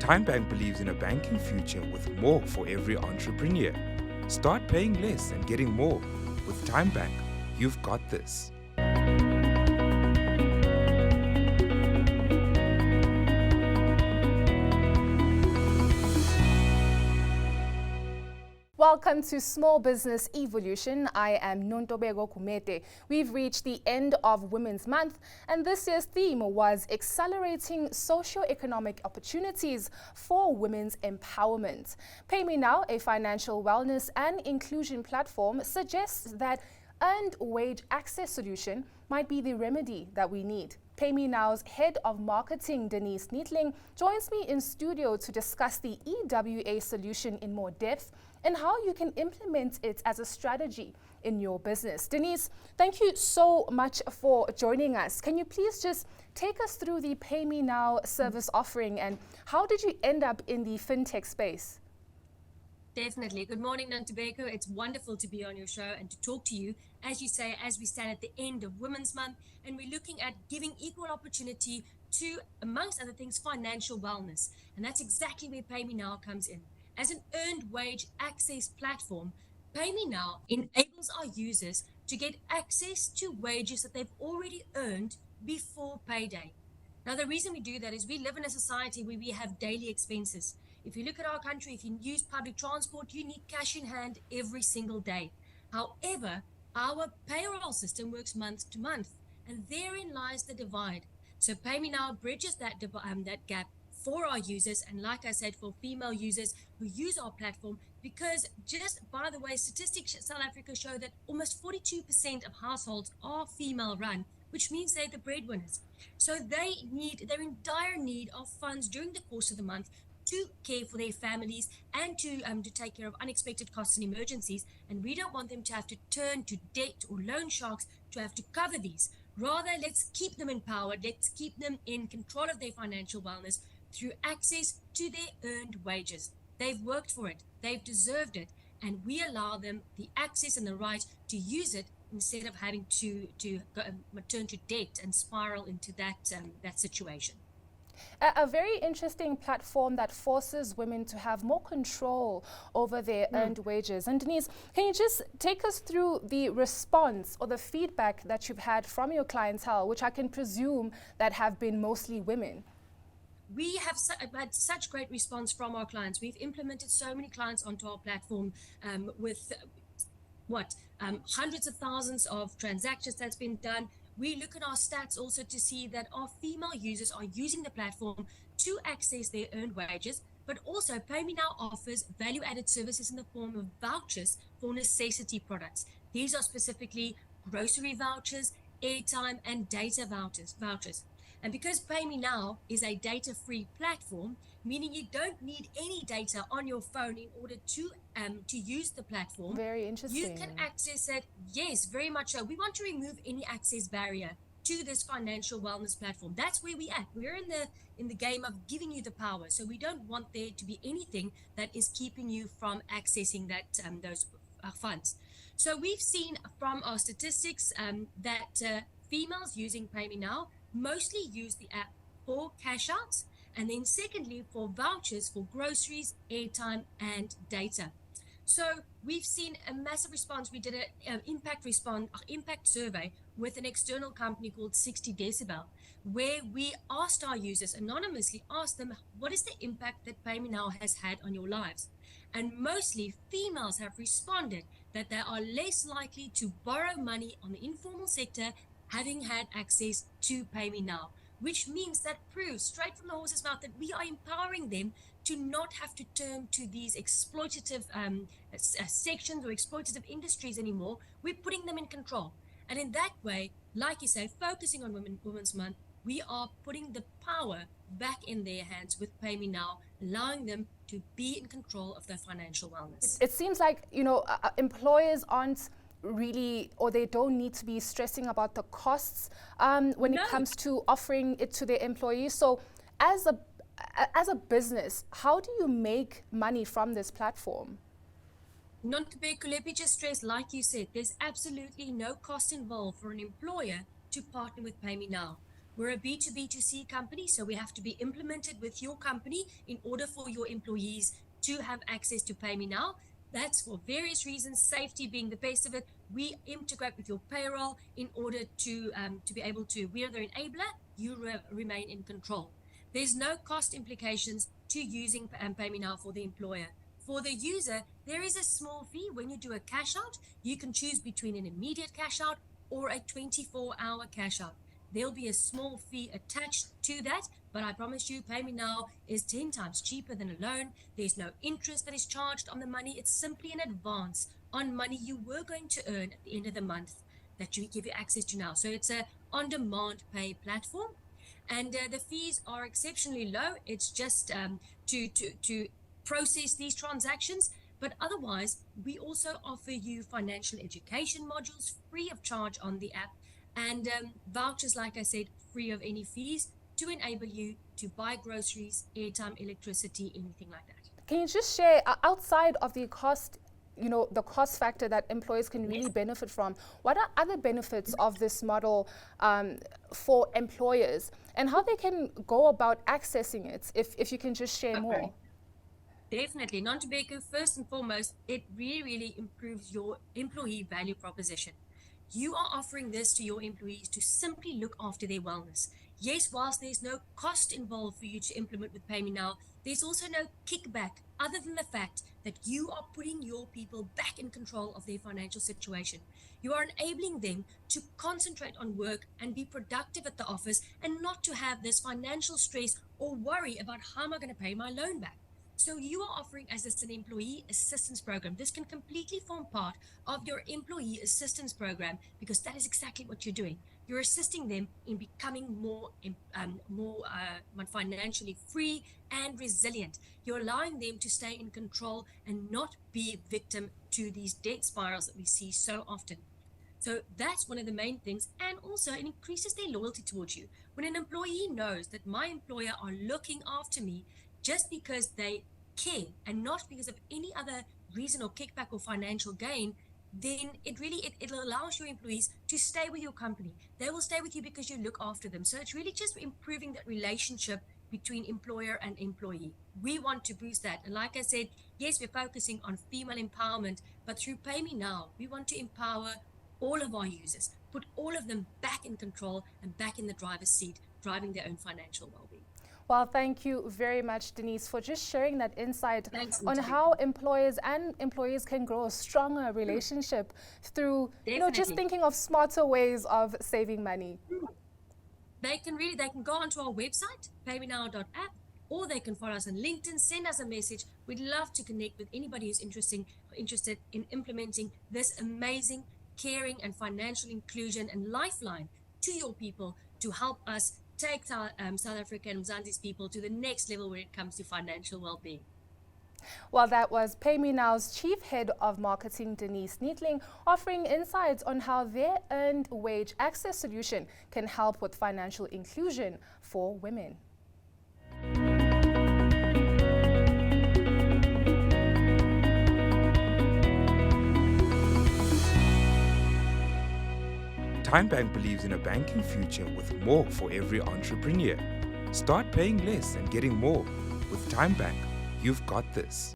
TimeBank believes in a banking future with more for every entrepreneur. Start paying less and getting more. With TimeBank, you've got this. Welcome to Small Business E-volution. I am Nontobeko Gumede. We've reached the end of Women's Month, and this year's theme was accelerating socio-economic opportunities for women's empowerment. Paymenow, a financial wellness and inclusion platform, suggests that earned wage access solution might be the remedy that we need. Paymenow's head of marketing, Denise Neethling, joins me in studio to discuss the EWA solution in more depth and how you can implement it as a strategy in your business. Denise, thank you so much for joining us. Can you please just take us through the Paymenow service offering and how did you end up in the fintech space? Definitely. Good morning, Nontobeko. It's wonderful to be on your show and to talk to you, as you say, as we stand at the end of Women's Month, and we're looking at giving equal opportunity to, amongst other things, financial wellness. And that's exactly where Paymenow comes in. As an earned wage access platform, Paymenow enables our users to get access to wages that they've already earned before payday. Now, the reason we do that is we live in a society where we have daily expenses. If you look at our country, if you use public transport, you need cash in hand every single day. However, our payroll system works month to month, and therein lies the divide. So Paymenow bridges that gap for our users, and like I said, for female users who use our platform, because just by the way, statistics in South Africa show that almost 42% of households are female run, which means they're the breadwinners. So they're in dire need of funds during the course of the month to care for their families and to take care of unexpected costs and emergencies. And we don't want them to have to turn to debt or loan sharks to have to cover these. Rather, let's keep them empowered. Let's keep them in control of their financial wellness through access to their earned wages. They've worked for it. They've deserved it. And we allow them the access and the right to use it instead of having to turn to debt and spiral into that situation. A very interesting platform that forces women to have more control over their earned wages. And Denise, can you just take us through the response or the feedback that you've had from your clientele, which I can presume that have been mostly women? We have had such great response from our clients. We've implemented so many clients onto our platform with hundreds of thousands of transactions that's been done. We look at our stats also to see that our female users are using the platform to access their earned wages, but also Paymenow offers value-added services in the form of vouchers for necessity products. These are specifically grocery vouchers, airtime, and data vouchers. And because Paymenow is a data-free platform, meaning you don't need any data on your phone in order to use the platform. Very interesting. You can access it. Yes, very much so. We want to remove any access barrier to this financial wellness platform. That's where we at. We're in the game of giving you the power. So we don't want there to be anything that is keeping you from accessing those funds. So we've seen from our statistics that females using Paymenow mostly use the app for cash outs, and then secondly for vouchers for groceries, airtime, and data. So we've seen a massive response. We did an impact survey with an external company called 60 Decibel, where we asked our users, anonymously asked them, what is the impact that Paymenow has had on your lives? And mostly females have responded that they are less likely to borrow money on the informal sector having had access to Paymenow, which means that proves straight from the horse's mouth that we are empowering them to not have to turn to these exploitative sections or exploitative industries anymore. We're putting them in control. And in that way, like you say, focusing on Women's Month, we are putting the power back in their hands with Paymenow, allowing them to be in control of their financial wellness. It seems like, employers aren't really, or they don't need to be stressing about the costs when it comes to offering it to their employees. So as a business, how do you make money from this platform? Nontobeko, let me just stress, like you said, there's absolutely no cost involved for an employer to partner with Paymenow. We're a B2B2C company, so we have to be implemented with your company in order for your employees to have access to Paymenow. That's for various reasons, safety being the best of it. We integrate with your payroll in order to be able to, we are the enabler, you remain in control. There's no cost implications to using Paymenow for the employer. For the user, there is a small fee when you do a cash out. You can choose between an immediate cash out or a 24-hour cash out. There'll be a small fee attached to that, but I promise you, Paymenow is 10 times cheaper than a loan. There's no interest that is charged on the money. It's simply an advance on money you were going to earn at the end of the month that we give you access to now. So it's a on-demand pay platform, and the fees are exceptionally low. It's just to process these transactions. But otherwise, we also offer you financial education modules free of charge on the app, and vouchers, like I said, free of any fees to enable you to buy groceries, airtime, electricity, anything like that. Can you just share, outside of the cost, the cost factor that employees can really benefit from, what are other benefits of this model for employers, and how they can go about accessing it, if you can just share more? Definitely. Nontobeko, first and foremost, it really improves your employee value proposition. You are offering this to your employees to simply look after their wellness. Yes, whilst there's no cost involved for you to implement with Paymenow, there's also no kickback other than the fact that you are putting your people back in control of their financial situation. You are enabling them to concentrate on work and be productive at the office, and not to have this financial stress or worry about how am I going to pay my loan back. So you are offering as an employee assistance program. This can completely form part of your employee assistance program, because that is exactly what you're doing. You're assisting them in becoming more financially free and resilient. You're allowing them to stay in control and not be a victim to these debt spirals that we see so often. So that's one of the main things, and also it increases their loyalty towards you. When an employee knows that my employer are looking after me just because they care and not because of any other reason or kickback or financial gain, then it allows your employees to stay with your company. They will stay with you because you look after them. So it's really just improving that relationship between employer and employee. We want to boost that. And like I said, yes, we're focusing on female empowerment, but through Paymenow, we want to empower all of our users, put all of them back in control and back in the driver's seat, driving their own financial well-being. Well, thank you very much, Denise, for just sharing that insight on how employers and employees can grow a stronger relationship through, just thinking of smarter ways of saving money. They can go onto our website, paymenow.app, or they can follow us on LinkedIn, send us a message. We'd love to connect with anybody who's interested in implementing this amazing, caring and financial inclusion and lifeline to your people to help us take South Africa and Mzansi's people to the next level when it comes to financial well-being. Well, that was Paymenow's Chief Head of Marketing, Denise Neethling, offering insights on how their earned wage access solution can help with financial inclusion for women. TymeBank believes in a banking future with more for every entrepreneur. Start paying less and getting more. With TymeBank, you've got this.